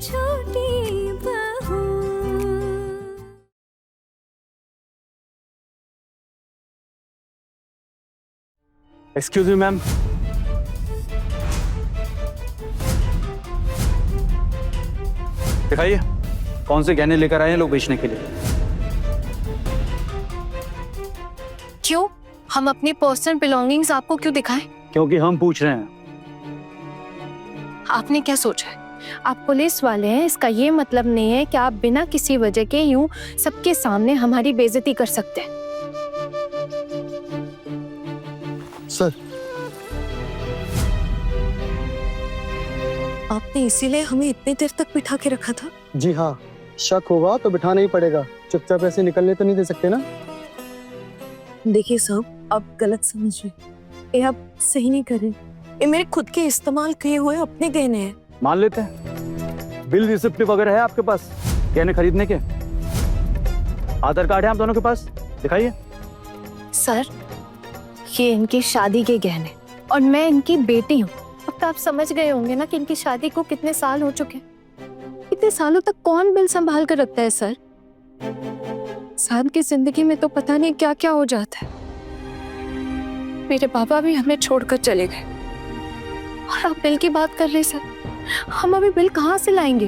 छोटी बहू। Excuse me ma'am, दिखाइए कौन से गहने लेकर आए हैं लोग बेचने के लिए। क्यों? हम अपनी पर्सनल बिलोंगिंग्स आपको क्यों दिखाएं? क्योंकि हम पूछ रहे हैं। आपने क्या सोचा है? आप पुलिस वाले हैं, इसका ये मतलब नहीं है कि आप बिना किसी वजह के यूं सबके सामने हमारी बेइज्जती कर सकते हैं। सर, आपने इसीलिए हमें इतनी देर तक बिठा के रखा था? जी हाँ, शक होगा तो बिठाना ही पड़ेगा। चुपचाप ऐसे निकलने तो नहीं दे सकते ना। देखिए साहब, आप गलत समझ रहे, ये आप सही नहीं कर रहे। ये मेरे खुद के इस्तेमाल किए हुए अपने गहने हैं। मान लेते हैं, बिल रिसिप्ट वगैरह है आपके पास गहने खरीदने के? आधार कार्ड है आप दोनों के पास? दिखाइए। सर, ये इनकी शादी के गहने और मैं इनकी बेटी हूँ। अब तो आप समझ गए होंगे ना कि इनकी शादी को कितने साल हो चुके हैं। इतने सालों तक कौन बिल संभाल कर रखता है सर? साहब की जिंदगी में तो पता नहीं क्या क्या हो जाता है। मेरे पापा भी हमें छोड़कर चले गए और आप बिल की बात कर रहे सर। हम अभी बिल कहाँ से लाएंगे?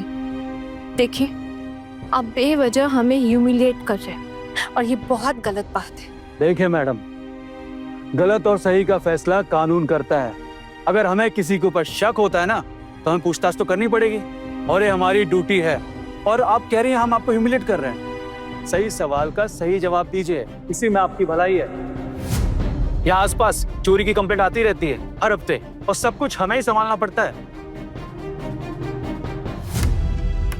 देखिए, आप बेवजह हमें ह्यूमिलिएट कर रहे हैं और ये बहुत गलत बात है। देखिए मैडम, गलत और सही का फैसला कानून करता है। अगर हमें किसी के ऊपर शक होता है ना, तो हमें पूछताछ तो करनी पड़ेगी और ये हमारी ड्यूटी है। और आप कह रही हैं हम आपको ह्यूमिलेट कर रहे हैं। सही सवाल का सही जवाब दीजिए, इसी में आपकी भलाई है। यहाँ आसपास चोरी की कंप्लेंट आती रहती है हर हफ्ते और सब कुछ हमें ही संभालना पड़ता है।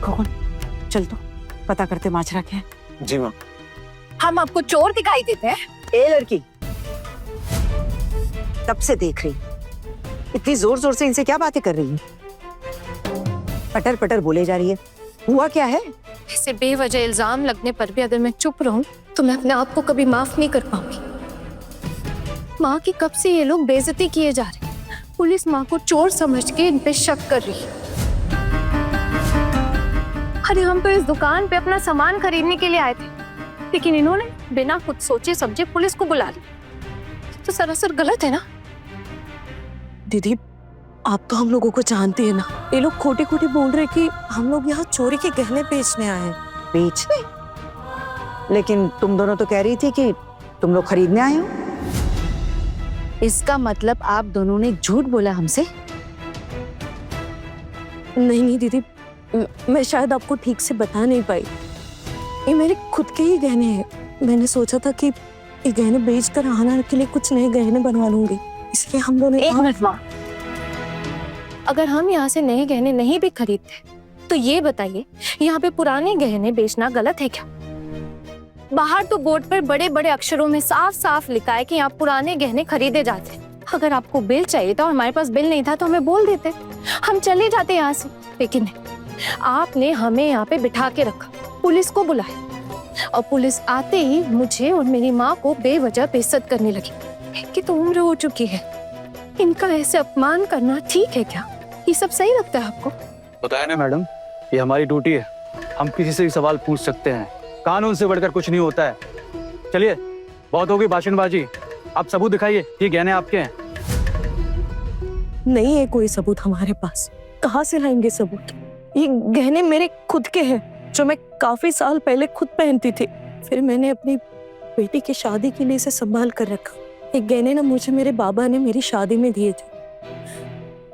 कौन? चल तो पता करते माजरा क्या है। जी मैम। हम आपको चोर दिखाई देते हैं? ए लड़की, तब से देख रही, इतनी जोर जोर से इनसे क्या बातें कर रही है? पटर पटर बोले जा रही है। हुआ क्या है? ऐसे बेवजह इल्जाम लगने पर भी अगर मैं चुप रहूं तो मैं अपने आप को कभी माफ नहीं कर पाऊंगी। माँ की कब से ये लोग बेइज्जती किए जा रहे हैं। पुलिस माँ को चोर समझ के इन पे शक कर रही है। अरे हम तो इस दुकान पे अपना सामान खरीदने के लिए आए थे, लेकिन इन्होंने बिना कुछ सोचे समझे पुलिस को बुला लिया। तो सरासर गलत है ना? दीदी, आप तो हम लोगों को जानती है ना। ये लोग खोटे खोटे बोल रहे कि हम लोग यहाँ चोरी के गहने बेचने आए हैं। बेचने? लेकिन तुम दोनों तो कह रही थी कि तुम लोग खरीदने आए हो। इसका मतलब आप दोनों ने झूठ बोला हमसे? नहीं नहीं दीदी, मैं शायद आपको ठीक से बता नहीं पाई। ये मेरे खुद के ही गहने हैं। मैंने सोचा था कि ये गहने बेचकर आना के लिए कुछ नए गहने बनवा लूंगी, इसलिए हम दोनों। एक मिनट माँ, अगर हम यहाँ से नए गहने नहीं भी खरीदते तो ये बताइए, यहाँ पे पुराने गहने बेचना गलत है क्या? बाहर तो बोर्ड पर बड़े बड़े अक्षरों में साफ साफ लिखा है कि यहाँ पुराने गहने खरीदे जाते हैं। अगर आपको बिल चाहिए था और हमारे पास बिल नहीं था तो हमें बोल देते, हम चले जाते यहाँ से। लेकिन आपने हमें यहाँ पे बिठा के रखा, पुलिस को बुलाया और पुलिस आते ही मुझे और मेरी माँ को बेवजह बेइज्जत करने लगी। इनकी तो उम्र हो चुकी है, इनका ऐसे अपमान करना ठीक है क्या? ये सब सही लगता है आपको? बताया ना मैडम, ये हमारी ड्यूटी है। हम किसी से भी सवाल पूछ सकते हैं, कानून से बढ़कर कुछ नहीं होता है। चलिए, बहुत होगी भाषणबाजी, आप सबूत दिखाइए। ये गहने आपके हैं? नहीं है कोई सबूत हमारे पास। कहाँ से लाएंगे सबूत? ये गहने मेरे खुद के हैं, जो मैं काफी साल पहले खुद पहनती थी। फिर मैंने अपनी बेटी की शादी के लिए इसे संभाल कर रखा। ये गहने ना मुझे मेरे बाबा ने मेरी शादी में दिए थे।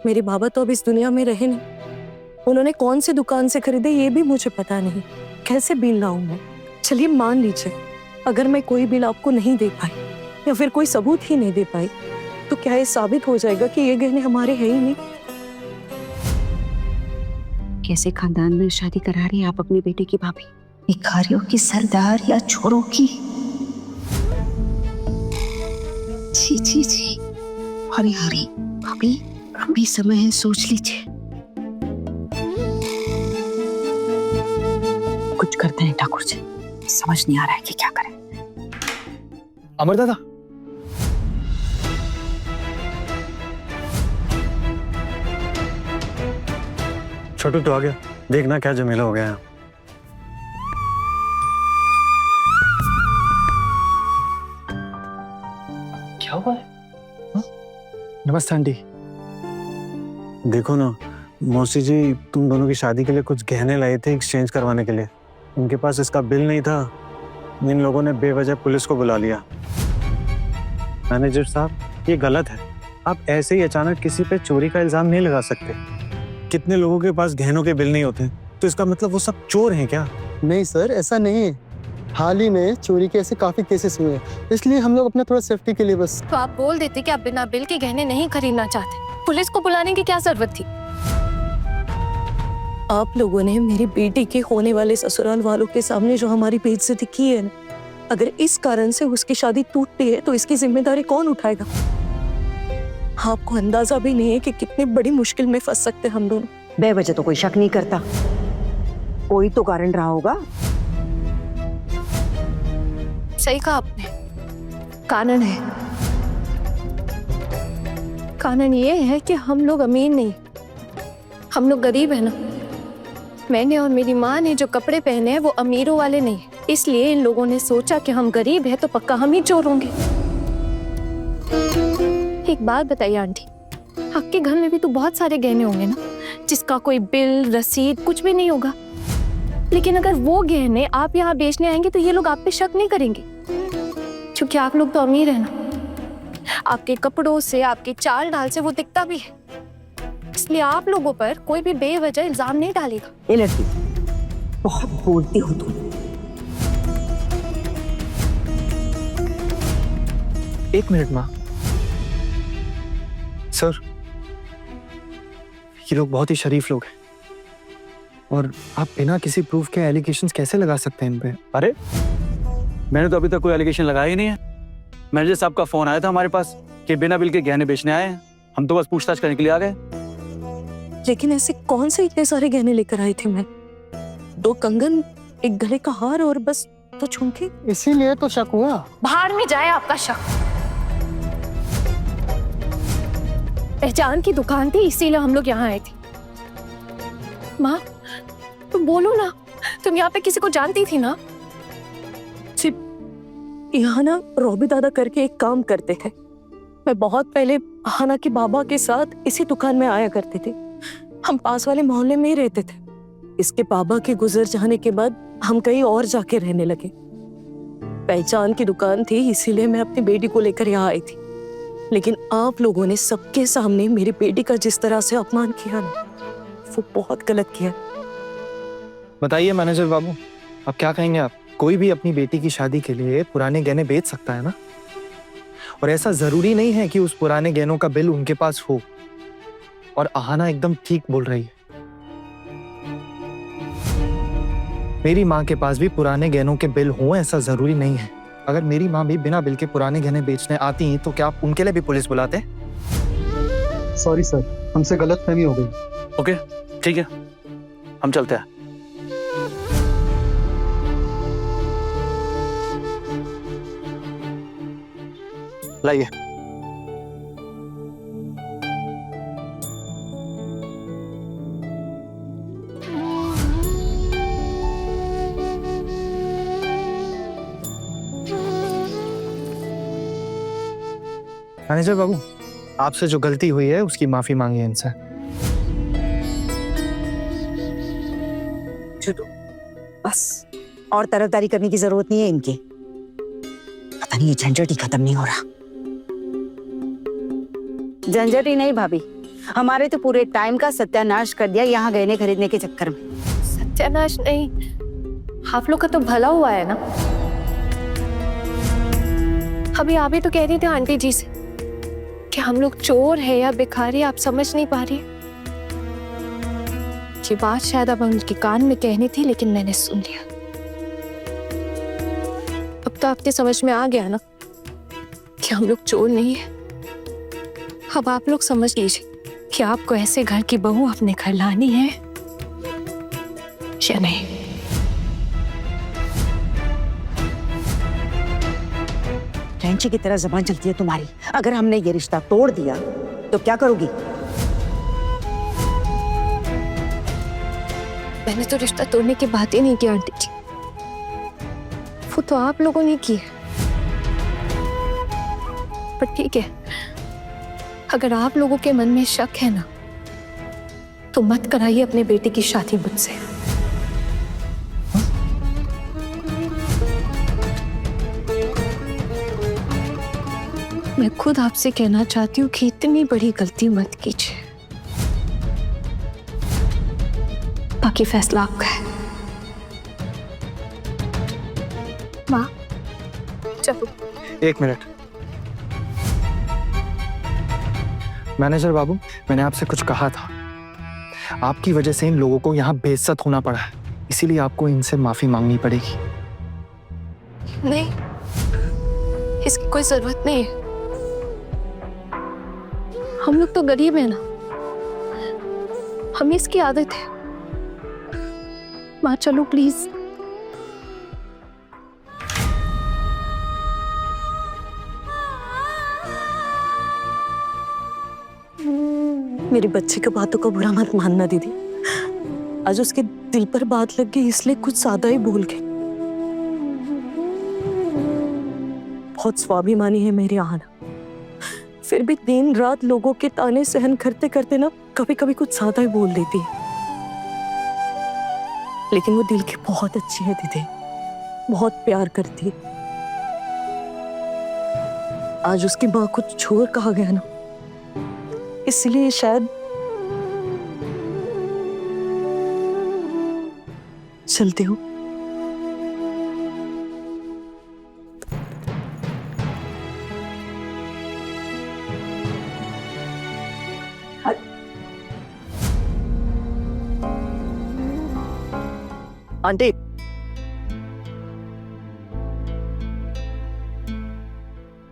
मेरे बाबा तो अब इस दुनिया में रहे नहीं। उन्होंने कौन सी दुकान से खरीदे ये भी मुझे पता नहीं। कैसे बिल लाऊं मैं? चलिए मान लीजिए, अगर मैं कोई बिल आपको नहीं दे पाई या फिर कोई सबूत ही नहीं दे पाई, तो क्या ये साबित हो जाएगा कि ये गहने हमारे हैं ही नहीं? कैसे खानदान में शादी करा रही हैं आप अपनी बेटी की भाभी? भिखारियों की सरदार या छोरों की? छी छी छी। हरी हरी भाभी, अभी समय है, सोच लीजिए। कुछ करते हैं ठाकुर जी, समझ नहीं आ रहा है कि क्या करें। अमर दादा, छोटू तो आ गया, देखना क्या झमेला हो गया है। क्या हुआ है? नमस्ते आंटी। देखो ना मौसी जी, तुम दोनों की शादी के लिए कुछ गहने लाए थे एक्सचेंज करवाने के लिए। उनके पास इसका बिल नहीं था, इन लोगों ने बेवजह पुलिस को बुला लिया। मैनेजर साहब, ये गलत है। आप ऐसे ही अचानक किसी पे चोरी का इल्जाम नहीं लगा सकते। कितने लोगों के पास गहनों के बिल नहीं होते, तो इसका मतलब वो सब चोर हैं क्या? नहीं सर, ऐसा नहीं है। हाल ही में चोरी के ऐसे काफी केसेस हुए हैं, इसलिए हम लोग अपना थोड़ा सेफ्टी के लिए बस। तो आप बोल देते कि आप बिना बिल के गहने नहीं खरीदना चाहते। पुलिस को बुलाने की क्या जरूरत थी? आप लोगों ने मेरी बेटी के होने वाले ससुराल वालों के सामने जो हमारी बेइज्जती की है ना, अगर इस कारण से उसकी शादी टूटती है तो इसकी जिम्मेदारी कौन उठाएगा? आपको अंदाजा भी नहीं है कि कितनी बड़ी मुश्किल में फंस सकते हम दोनों। बेवजह तो कोई शक नहीं करता, कोई तो कारण रहा होगा। सही कहा आपने, कारण है। कारण ये है कि हम लोग अमीर नहीं, हम लोग गरीब है ना। मैंने और मेरी माँ ने जो कपड़े पहने हैं वो अमीरों वाले नहीं, इसलिए इन लोगों ने सोचा कि हम गरीब हैं तो पक्का हम ही चोर होंगे। एक बात बताइए आंटी, आपके घर में भी तो बहुत सारे गहने होंगे ना, जिसका कोई बिल रसीद कुछ भी नहीं होगा। लेकिन अगर वो गहने आप यहाँ बेचने आएंगे तो ये लोग आप पे शक नहीं करेंगे, क्योंकि आप लोग तो अमीर है ना। आपके कपड़ों से, आपके चाल ढाल से वो दिखता भी है, इसलिए आप लोगों पर कोई भी बेवजह इल्जाम नहीं डालेगा। ये लड़की बहुत बोलती हो तुम। एक मिनट माँ। सर, ये लोग बहुत ही शरीफ लोग हैं और आप बिना किसी प्रूफ के एलिगेशंस कैसे लगा सकते हैं इन पे? अरे मैंने तो अभी तक कोई एलिगेशन लगाया ही नहीं है। मैनेजर साहब का फोन आया था हमारे पास कि बिना बिल के गहने बेचने आए हैं। हम तो बस पूछताछ करने के लिए आ गए। लेकिन ऐसे कौन से इतने सारे गहने लेकर आई थी मैं? 2 कंगन, एक गले का हार और बस 2 झुमके। इसीलिए तो शक हुआ। बाहर में जाए आपका शक। पहचान की दुकान थी, इसीलिए हम लोग यहाँ आए थे। माँ तुम बोलो ना, तुम यहाँ पे किसी को जानती थी ना? यहाँ ना रॉबी दादा करके एक काम करते थे। मैं बहुत पहले हाना के बाबा के साथ इसी दुकान में आया करते थे। हम पास वाले मोहल्ले में ही रहते थे। इसके बाबा के गुजर जाने के बाद हम कहीं और जाके रहने लगे। पहचान की दुकान थी, इसीलिए मैं अपनी बेटी को लेकर यहाँ आई थी। लेकिन आप लोगों ने सबके सामने मेरी बेटी का जिस तरह से अपमान किया ना, वो बहुत गलत किया। बताइए मैनेजर बाबू, अब क्या कहेंगे आप? कोई भी अपनी बेटी की शादी के लिए पुराने गहने बेच सकता है ना, और ऐसा जरूरी नहीं है कि उस पुराने गहनों का बिल उनके पास हो। और आहाना एकदम ठीक बोल रही है। मेरी माँ के पास भी पुराने गहनों के बिल हों ऐसा जरूरी नहीं है। अगर मेरी माँ भी बिना बिल के पुराने गहने बेचने आती हैं तो क्या आप उनके लिए भी पुलिस बुलाते? सॉरी सर, हमसे गलतफहमी हो गई। ओके ठीक है, हम चलते हैं। लाइए। मैनेजर बाबू, आपसे जो गलती हुई है उसकी माफी मांगिए इनसे। छोटू, बस और तरफदारी करने की जरूरत नहीं है इनकी। पता नहीं ये झंझट ही खत्म नहीं हो रहा। झंझट ही नहीं भाभी, हमारे तो पूरे टाइम का सत्यानाश कर दिया यहाँ गहने खरीदने के चक्कर में। सत्यानाश नहीं, आप लोग का तो भला हुआ है ना। अभी आप ही तो कह रही थी आंटी जी से कि हम लोग चोर है या भिखारी, आप समझ नहीं पा रही। ये बात शायद अब उनके कान में कहनी थी, लेकिन मैंने सुन लिया। अब तो आपके समझ में आ गया ना कि हम लोग चोर नहीं है। अब आप लोग समझ लीजिए कि आपको ऐसे घर की बहू अपने घर लानी है या नहीं। कैंची की तरह जबान चलती है तुम्हारी। अगर हमने ये रिश्ता तोड़ दिया तो क्या करोगी? मैंने तो रिश्ता तोड़ने की बात ही नहीं की आंटी जी, वो तो आप लोगों ने की है। पर ठीक है, अगर आप लोगों के मन में शक है ना, तो मत कराइए अपने बेटे की शादी मुझसे। मैं खुद आपसे कहना चाहती हूँ कि इतनी बड़ी गलती मत कीजिए। बाकी फैसला आपका है। माँ चलो। एक मिनट। मैनेजर बाबू, मैंने आपसे कुछ कहा था। आपकी वजह से इन लोगों को यहाँ बेइज्जत होना पड़ा है, इसीलिए आपको इनसे माफी मांगनी पड़ेगी। नहीं, इसकी कोई जरूरत नहीं है। हम लोग तो गरीब हैं ना, हमें इसकी आदत है। माँ चलो प्लीज। मेरे बच्चे की बातों का बुरा मत मानना दीदी। आज उसके दिल पर बात लग गई, इसलिए कुछ ज्यादा ही बोल गई। बहुत स्वाभिमानी है मेरी आना, फिर भी दिन रात लोगों के ताने सहन करते करते ना कभी कभी कुछ ज्यादा ही बोल देती है। लेकिन वो दिल की बहुत अच्छी है दीदी, बहुत प्यार करती है। आज उसकी माँ को छोड़ कहा गया ना, इसलिए शायद चलते हो। आंटी,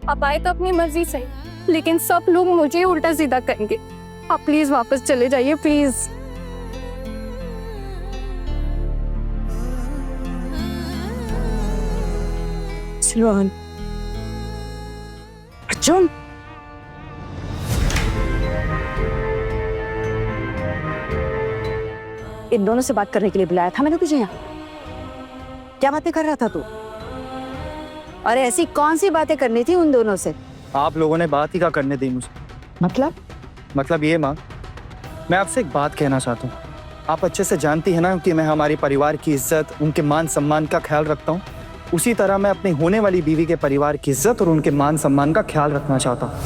आप आए तो अपनी मर्जी से, लेकिन सब लोग मुझे उल्टा सीधा कहेंगे। आप प्लीज वापस चले जाइए, प्लीज। सिलवान, अर्जुन, इन दोनों से बात करने के लिए बुलाया था मैंने तुझे यहाँ। क्या बातें कर रहा था तू? और ऐसी कौन सी बातें करनी थी उन दोनों से? आप लोगों ने बात ही क्या करने दी मुझे। मतलब ये माँ, मैं आपसे एक बात कहना चाहता हूँ। आप अच्छे से जानती है ना कि मैं हमारे परिवार की इज्जत, उनके मान सम्मान का ख्याल रखता हूँ। उसी तरह मैं अपनी होने वाली बीवी के परिवार की इज्जत और उनके मान सम्मान का ख्याल रखना चाहता हूँ।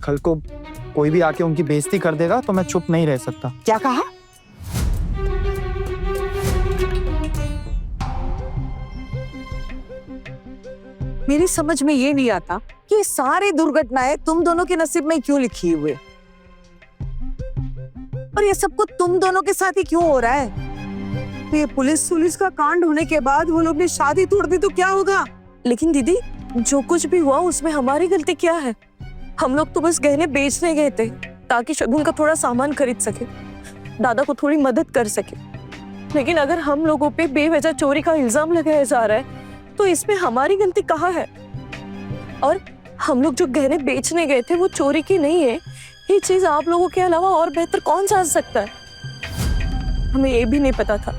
कल को कोई भी आके उनकी बेइज्जती कर देगा तो मैं चुप नहीं रह सकता। क्या कहा? मेरी समझ में ये नहीं आता कि सारी दुर्घटनाएं तुम दोनों के नसीब में क्यों लिखी हुई है, और ये सब कुछ तुम दोनों के साथ ही क्यों हो रहा है? तो ये पुलिस का कांड होने के बाद वो लोग ने शादी तोड़ दी तो क्या होगा? लेकिन दीदी, जो कुछ भी हुआ उसमें हमारी गलती क्या है? हम लोग तो बस गहने बेचने गए थे ताकि शगुन का थोड़ा सामान खरीद सके, दादा को थोड़ी मदद कर सके। लेकिन अगर हम लोगों पे बेवजह चोरी का इल्जाम लगाया जा रहा है तो इसमें हमारी गलती कहाँ है? और हम लोग जो गहने बेचने गए थे वो चोरी की नहीं है, ये चीज आप लोगों के अलावा और बेहतर कौन जान सकता है? हमें ये भी नहीं पता था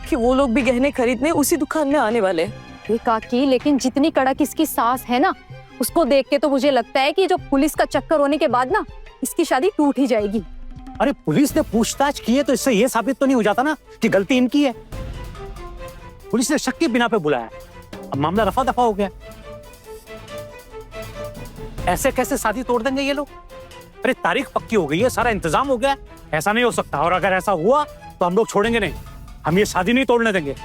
कि वो लोग भी गहने खरीदने उसी दुकान में आने वाले हैं। काकी, लेकिन जितनी कड़क इसकी सास है ना, उसको देख के तो मुझे लगता है कि जो पुलिस का चक्कर होने के बाद ना इसकी शादी टूट ही जाएगी। अरे पुलिस ने पूछताछ की है तो इससे ये साबित तो नहीं हो जाता ना कि गलती इनकी है। पुलिस ने शक के बिना पे बुलाया, अब मामला रफा दफा हो गया। ऐसे कैसे शादी तोड़ देंगे ये लोग? अरे तारीख पक्की हो गई है, सारा इंतजाम हो गया, ऐसा नहीं हो सकता। और अगर ऐसा हुआ तो हम लोग छोड़ेंगे नहीं, हम ये शादी नहीं तोड़ने देंगे।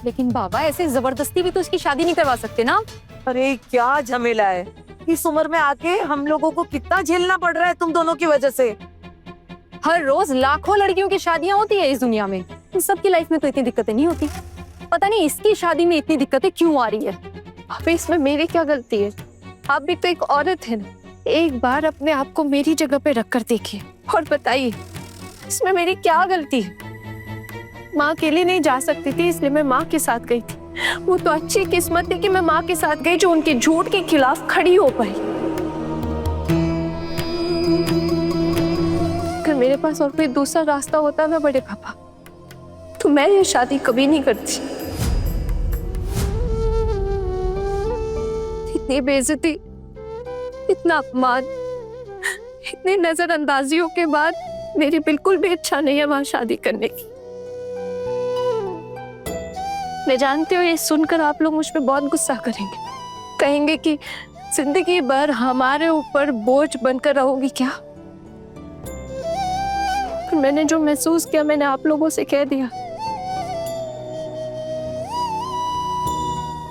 लेकिन बाबा, ऐसे जबरदस्ती भी तो इसकी शादी नहीं करवा सकते ना। अरे क्या झमेला है, इस उम्र में आके हम लोगों को कितना झेलना पड़ रहा है तुम दोनों की वजह से। हर रोज लाखों लड़कियों की शादियां होती है इस दुनिया में, इन सबकी लाइफ में तो इतनी दिक्कतें नहीं होती। पता नहीं इसकी शादी में इतनी दिक्कतें क्यों आ रही है। अबे इसमें मेरी क्या गलती है? आप भी तो एक औरत है ना, एक बार अपने आप को मेरी जगह पे रख कर देखिए और बताइए इसमें मेरी क्या गलती है? माँ अकेले नहीं जा सकती थी, इसलिए मैं माँ के साथ गई थी। वो तो अच्छी किस्मत थी कि मैं माँ के साथ गई जो उनके झूठ के खिलाफ खड़ी हो पाई। अगर मेरे पास और कोई दूसरा रास्ता होता ना बड़े पापा, तो मैं ये शादी कभी नहीं करती। इतनी बेइज्जती, इतना अपमान, इतनी नजरअंदाजियों के बाद मेरी बिल्कुल भी इच्छा नहीं है वहां शादी करने की। मैं जानती हूँ ये सुनकर आप लोग मुझ पे बहुत गुस्सा करेंगे, कहेंगे कि जिंदगी भर हमारे ऊपर बोझ बनकर रहोगी क्या। पर मैंने जो महसूस किया मैंने आप लोगों से कह दिया।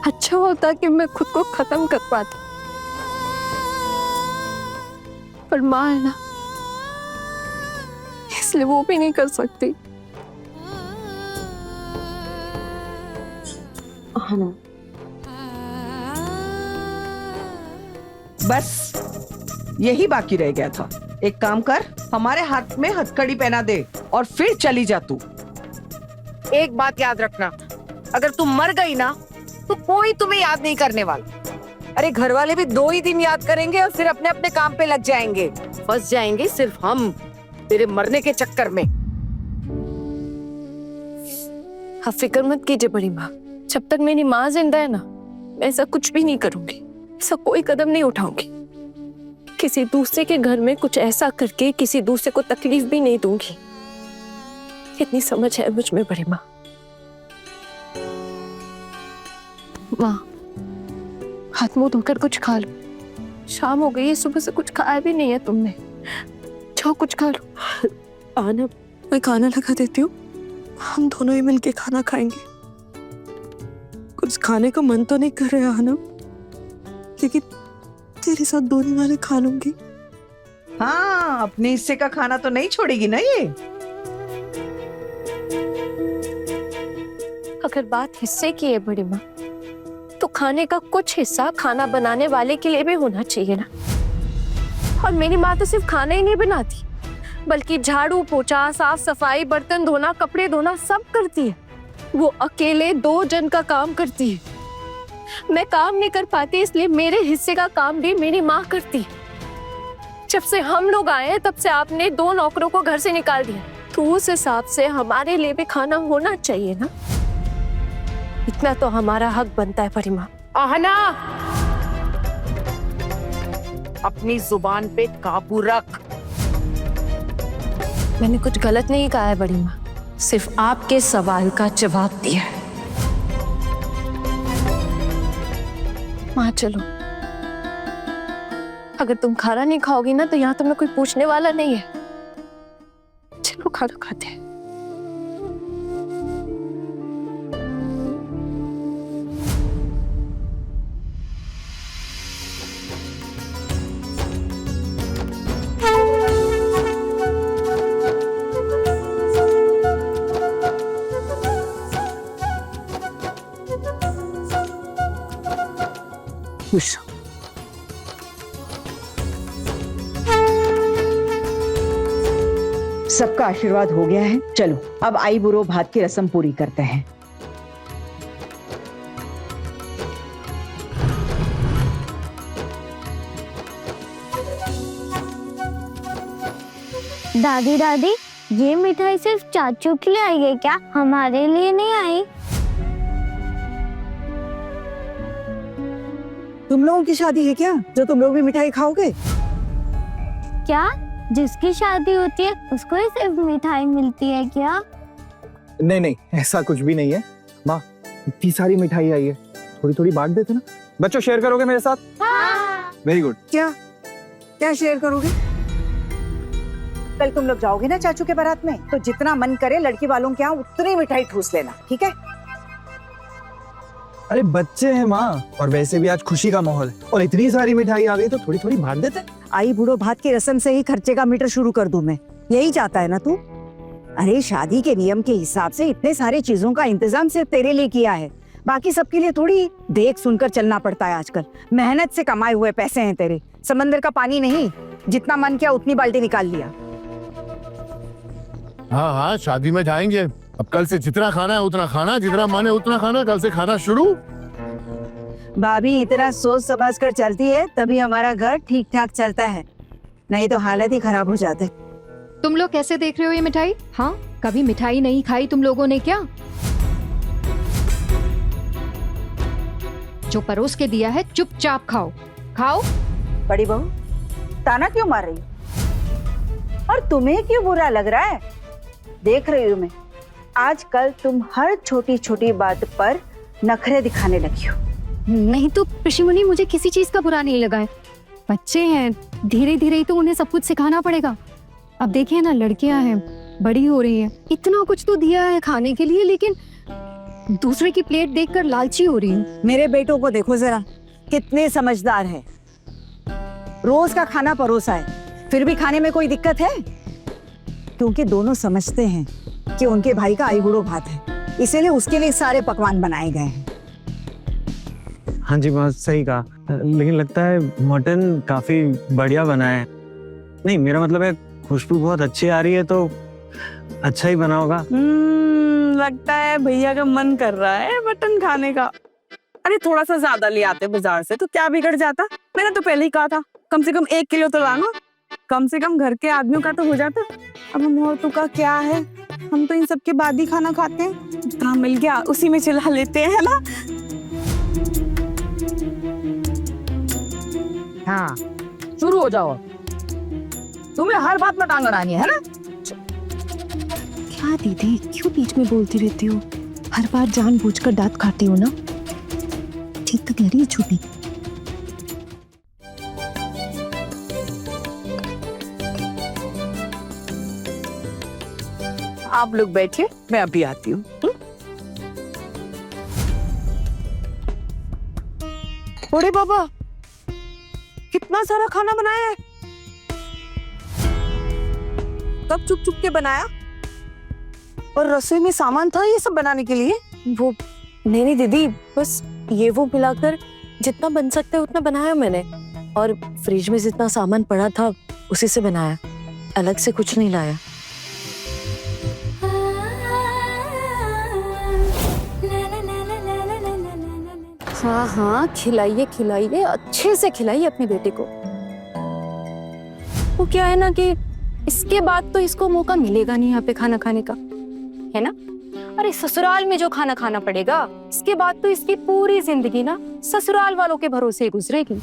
अच्छा होता कि मैं खुद को खत्म कर पाती, पर माँ है ना, इसलिए वो भी नहीं कर सकती। हाँ ना। बस यही बाकी रह गया था। एक काम कर, हमारे हाथ में हथकड़ी पहना दे और फिर चली जा तू। एक बात याद रखना, अगर तुम मर गई ना तो कोई तुम्हें याद नहीं करने वाला। अरे घर वाले भी 2 ही दिन याद करेंगे और फिर अपने अपने काम पे लग जाएंगे। फंस जाएंगे सिर्फ हम तेरे मरने के चक्कर में। आप फिक्र मत कीजिए बड़ी माँ, जब तक मेरी माँ जिंदा है ना मैं ऐसा कुछ भी नहीं करूंगी, ऐसा कोई कदम नहीं उठाऊंगी। किसी दूसरे के घर में कुछ ऐसा करके किसी दूसरे को तकलीफ भी नहीं दूंगी। इतनी समझ है मुझ में बड़ी माँ। माँ, हाथ मुंह धोकर कुछ खा लो, शाम हो गई है, सुबह से कुछ खाया भी नहीं है तुमने। जाओ कुछ खा लो। आना, मैं खाना लगा देती हूँ, हम दोनों ही मिलके खाना खाएंगे। कुछ खाने का मन तो नहीं कर रहा आना, लेकिन तेरे साथ 2 दिन वाले खा लूंगी। हाँ, अपने हिस्से का खाना तो नहीं छोड़ेगी ना ये। अगर बात हिस्से की है बड़ी माँ, तो खाने का कुछ हिस्सा खाना बनाने वाले के लिए भी होना चाहिए ना। और मेरी माँ तो सिर्फ खाना ही नहीं बनाती, बल्कि झाड़ू पोछा, साफ सफाई, बर्तन धोना, कपड़े धोना सब करती है। वो अकेले 2 जन का काम करती है। मैं काम नहीं कर पाती, इसलिए मेरे हिस्से का काम भी मेरी माँ करती है। जब से हम लोग आए हैं तब से आपने 2 नौकरों को घर से निकाल दिया, तो उस हिसाब से हमारे लिए भी खाना होना चाहिए ना। इतना तो हमारा हक बनता है परिमा। आहना, अपनी जुबान पे काबू रख। मैंने कुछ गलत नहीं कहा है बड़ी माँ, सिर्फ आपके सवाल का जवाब दिया है। माँ चलो, अगर तुम खाना नहीं खाओगी ना तो यहाँ तुम्हें कोई पूछने वाला नहीं है। चलो खाना खाते हैं। खुश। सबका आशीर्वाद हो गया है, चलो अब आई बुरो भात की रस्म पूरी करते हैं। दादी दादी, ये मिठाई सिर्फ चाचू के लिए आई है क्या, हमारे लिए नहीं आई? तुम लोगों की शादी है क्या जो तुम लोग भी मिठाई खाओगे? क्या जिसकी शादी होती है उसको ही सिर्फ मिठाई मिलती है क्या? नहीं नहीं, ऐसा कुछ भी नहीं है माँ। इतनी सारी मिठाई आई है, थोड़ी थोड़ी बांट देते ना। बच्चों शेयर करोगे मेरे साथ? हाँ। Very good. क्या क्या शेयर करोगे? कल तुम लोग जाओगे ना चाचू के बारात में, तो जितना मन करे लड़की वालों के यहाँ उतनी मिठाई ठूस लेना, ठीक है? अरे बच्चे हैं माँ, और वैसे भी आज खुशी का माहौल है और इतनी सारी मिठाई आ गई तो थोड़ी थोड़ी बांट देते। आई बूढ़ो भात की रस्म से ही खर्चे का मीटर शुरू कर दूं मैं, यही चाहता है ना तू? अरे शादी के नियम के हिसाब से इतने सारी चीजों का इंतजाम सिर्फ तेरे लिए किया है, बाकी सबके लिए थोड़ी देख सुनकर चलना पड़ता है आजकल। मेहनत से कमाए हुए पैसे हैं तेरे, समंदर का पानी नहीं, जितना मन किया उतनी बाल्टी निकाल लिया। हाँ हाँ, शादी में जाएंगे। अब कल से जितना खाना है उतना खाना, जितना मन है उतना खाना, कल से खाना शुरू। भाभी इतना सोच समझ कर चलती है तभी हमारा घर ठीक ठाक चलता है, नहीं तो हालत ही खराब हो जाते। तुम लोग कैसे देख रहे हो ये मिठाई? हाँ, कभी मिठाई नहीं खाई तुम लोगों ने क्या? जो परोस के दिया है चुपचाप खाओ। खाओ। बड़ी बहू, ताना क्यों मार रही हो? और तुम्हें क्यों बुरा लग रहा है? देख रही हूँ मैं, आजकल तुम हर छोटी छोटी बात पर नखरे दिखाने लगी हो। नहीं तो ऋषिमुनि, मुझे किसी चीज का बुरा नहीं लगा है। बच्चे हैं, धीरे धीरे ही तो उन्हें सब कुछ सिखाना पड़ेगा। अब देखिए ना, लड़कियां हैं, बड़ी हो रही हैं, इतना कुछ तो दिया है खाने के लिए, लेकिन दूसरे की प्लेट देखकर लालची हो रही हूँ। मेरे बेटों को देखो जरा, कितने समझदार है। रोज का खाना परोसा है, फिर भी खाने में कोई दिक्कत है? क्योंकि दोनों समझते हैं कि उनके भाई का आई बुढ़ो भात है, इसीलिए उसके लिए सारे पकवान बनाए गए हैं। हाँ जी बात सही कहा, लेकिन लगता है मटन काफी बढ़िया बना है। नहीं, मेरा मतलब है खुशबू बहुत अच्छी आ रही है, तो अच्छा ही बना होगा। लगता है भैया का मन कर रहा है मटन खाने का। अरे थोड़ा सा ज्यादा ले आते बाजार से तो क्या बिगड़ जाता? मैंने तो पहले ही कहा था कम से कम 1 किलो तो लाना, कम से कम घर के आदमियों का तो हो जाता। अब हम औरतों का क्या है, हम तो इन सब के बाद ही खाना खाते हैं। जितना मिल गया उसी में चिल्ला लेते हैं, है ना? हाँ, शुरू हो जाओ। तुम्हें हर बात में टांग अड़ानी है ना? क्या दीदी, क्यों बीच में बोलती रहती हो? हर बार जानबूझकर दांत खाती हो ना? ठीक तो कह रही है छोटी। आप लोग बैठिए, मैं अभी आती हूँ। बड़े बाबा, कितना सारा खाना बनाया है। कब चुप चुप के बनाया? और रसोई में सामान था ये सब बनाने के लिए? वो नहीं दीदी, बस ये वो मिलाकर जितना बन सकता है उतना बनाया मैंने, और फ्रिज में जितना सामान पड़ा था उसी से बनाया, अलग से कुछ नहीं लाया। हाँ हाँ, खिलाइए खिलाइए, अच्छे से खिलाइए अपने बेटे को। वो क्या है ना कि इसके बाद तो इसको मौका मिलेगा नहीं यहाँ पे खाना खाने का, है ना? अरे ससुराल में जो खाना खाना पड़ेगा, इसके बाद तो इसकी पूरी जिंदगी ना ससुराल वालों के भरोसे गुजरेगी।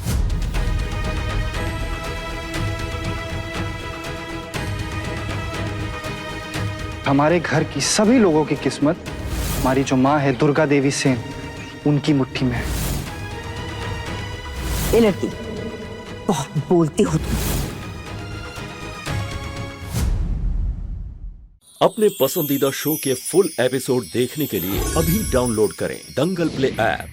हमारे घर की सभी लोगों की किस्मत हमारी जो माँ है दुर्गा देवी सेन, उनकी मुट्ठी में है। ये लड़की बहुत बोलती हो तुम। अपने पसंदीदा शो के फुल एपिसोड देखने के लिए अभी डाउनलोड करें दंगल प्ले ऐप।